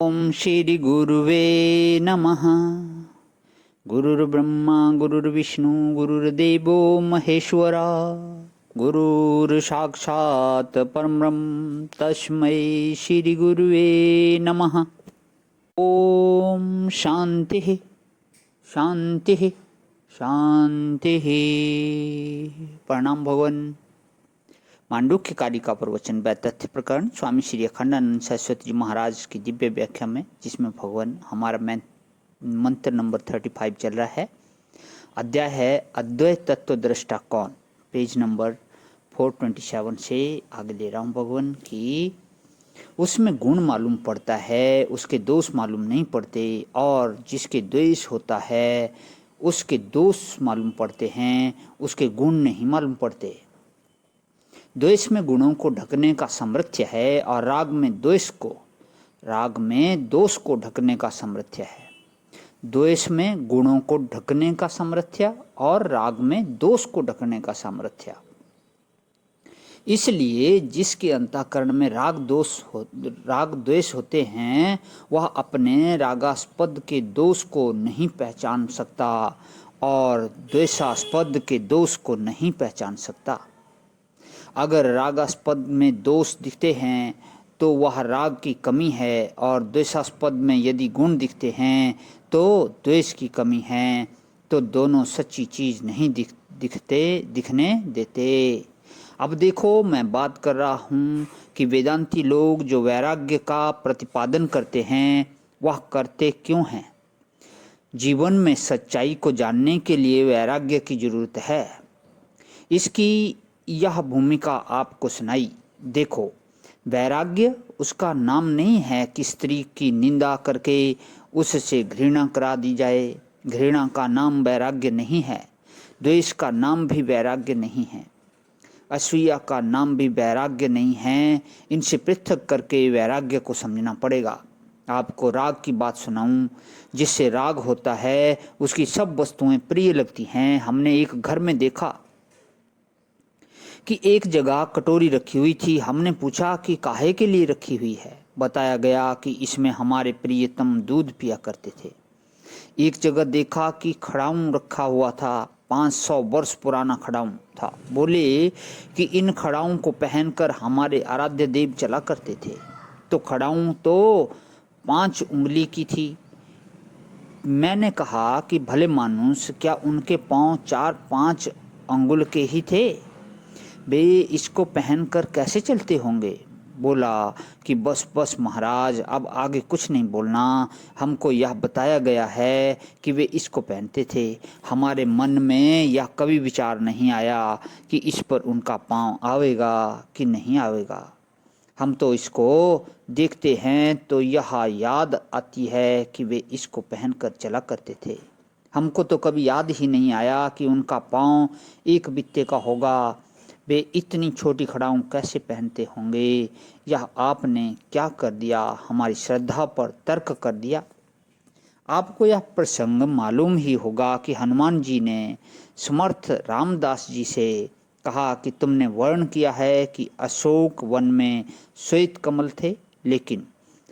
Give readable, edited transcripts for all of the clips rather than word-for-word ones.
ओम श्री गुरुवे नमः। गुरुर्ब्रह्मा गुरुर्विष्णु गुरुर्देवो महेश्वरा, गुरुर्साक्षात् परब्रह्म तस्मै श्री गुरुवे नमः। ओम शांति शांति शांति। प्रणाम भगवान। मांडुक्य कारिका प्रवचन व तथ्य प्रकरण स्वामी श्री अखंडानंद सरस्वती जी महाराज की दिव्य व्याख्या में, जिसमें भगवान हमारा मंत्र नंबर 35 चल रहा है। अध्याय है अद्वैत तत्व दृष्टा कौन, पेज नंबर 427 से आगे ले रहा हूँ भगवान की। उसमें गुण मालूम पड़ता है, उसके दोष मालूम नहीं पड़ते, और जिसके द्वेष होता है उसके दोष मालूम पड़ते हैं, उसके गुण नहीं मालूम पड़ते। द्वेष में गुणों को ढकने का सामर्थ्य है और राग में दोष को ढकने का सामर्थ्य है। द्वेष में गुणों को ढकने का सामर्थ्य और राग में दोष को ढकने का सामर्थ्य। इसलिए जिसके अंतःकरण में राग द्वेष होते हैं, वह अपने रागास्पद के दोष को नहीं पहचान सकता और द्वेषास्पद के दोष को नहीं पहचान सकता। अगर रागास्पद में दोष दिखते हैं तो वह राग की कमी है, और द्वेषास्पद में यदि गुण दिखते हैं तो द्वेष की कमी है। तो दोनों सच्ची चीज नहीं दिखने देते। अब देखो, मैं बात कर रहा हूँ कि वेदांती लोग जो वैराग्य का प्रतिपादन करते हैं, वह करते क्यों हैं? जीवन में सच्चाई को जानने के लिए वैराग्य की जरूरत है। इसकी यह भूमिका आपको सुनाई। देखो, वैराग्य उसका नाम नहीं है कि स्त्री की निंदा करके उससे घृणा करा दी जाए। घृणा का नाम वैराग्य नहीं है। द्वेष का नाम भी वैराग्य नहीं है। असूया का नाम भी वैराग्य नहीं है। इनसे पृथक करके वैराग्य को समझना पड़ेगा। आपको राग की बात सुनाऊं। जिससे राग होता है उसकी सब वस्तुएं प्रिय लगती हैं। हमने एक घर में देखा कि एक जगह कटोरी रखी हुई थी। हमने पूछा कि काहे के लिए रखी हुई है। बताया गया कि इसमें हमारे प्रियतम दूध पिया करते थे। एक जगह देखा कि खड़ाऊं रखा हुआ था। 500 वर्ष पुराना खड़ाऊं था। बोले कि इन खड़ाऊं को पहनकर हमारे आराध्य देव चला करते थे। तो खड़ाऊं तो 5 उंगली की थी। मैंने कहा कि भले मानुस, क्या उनके पांव 4-5 अंगुल के ही थे? वे इसको पहनकर कैसे चलते होंगे? बोला कि बस महाराज, अब आगे कुछ नहीं बोलना। हमको यह बताया गया है कि वे इसको पहनते थे। हमारे मन में यह कभी विचार नहीं आया कि इस पर उनका पांव आवेगा कि नहीं आवेगा। हम तो इसको देखते हैं तो यह याद आती है कि वे इसको पहनकर चला करते थे। हमको तो कभी याद ही नहीं आया कि उनका पांव एक बित्ते का होगा। वे इतनी छोटी खड़ाऊं कैसे पहनते होंगे? यह आपने क्या कर दिया? हमारी श्रद्धा पर तर्क कर दिया। आपको यह प्रसंग मालूम ही होगा कि हनुमान जी ने समर्थ रामदास जी से कहा कि तुमने वर्ण किया है कि अशोक वन में श्वेत कमल थे, लेकिन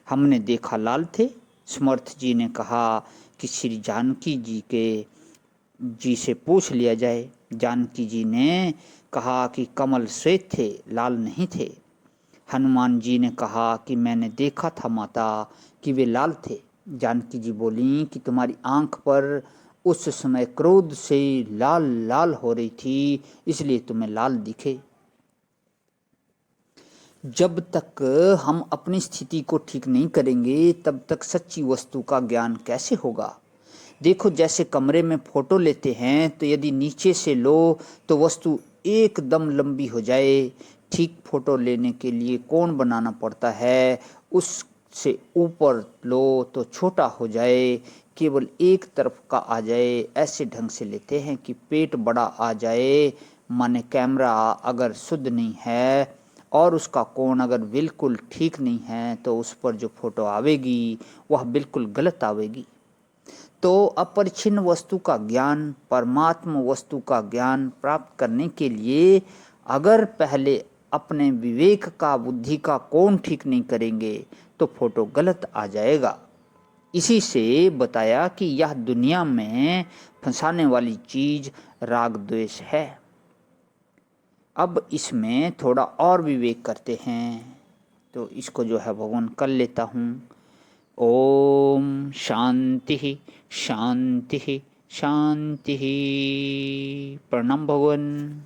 हमने देखा लाल थे। समर्थ जी ने कहा कि श्री जानकी जी से पूछ लिया जाए। जानकी जी ने कहा कि कमल श्वेत थे, लाल नहीं थे। हनुमान जी ने कहा कि मैंने देखा था माता कि वे लाल थे। जानकी जी बोली कि तुम्हारी आंख पर उस समय क्रोध से लाल लाल हो रही थी, इसलिए तुम्हें लाल दिखे। जब तक हम अपनी स्थिति को ठीक नहीं करेंगे, तब तक सच्ची वस्तु का ज्ञान कैसे होगा? देखो, जैसे कमरे में फोटो लेते हैं तो यदि नीचे से लो तो वस्तु एकदम लंबी हो जाए। ठीक फोटो लेने के लिए कोण बनाना पड़ता है। उससे ऊपर लो तो छोटा हो जाए, केवल एक तरफ का आ जाए। ऐसे ढंग से लेते हैं कि पेट बड़ा आ जाए। माने कैमरा अगर शुद्ध नहीं है और उसका कोण अगर बिल्कुल ठीक नहीं है तो उस पर जो फोटो आवेगी वह बिल्कुल गलत आवेगी। तो अपरिच्छिन्न वस्तु का ज्ञान, परमात्म वस्तु का ज्ञान प्राप्त करने के लिए अगर पहले अपने विवेक का, बुद्धि का कौन ठीक नहीं करेंगे तो फोटो गलत आ जाएगा। इसी से बताया कि यह दुनिया में फंसाने वाली चीज राग द्वेष है। अब इसमें थोड़ा और विवेक करते हैं, तो इसको जो है भगवान कर लेता हूँ। ओम शांति शांति शांति। प्रणाम भगवान।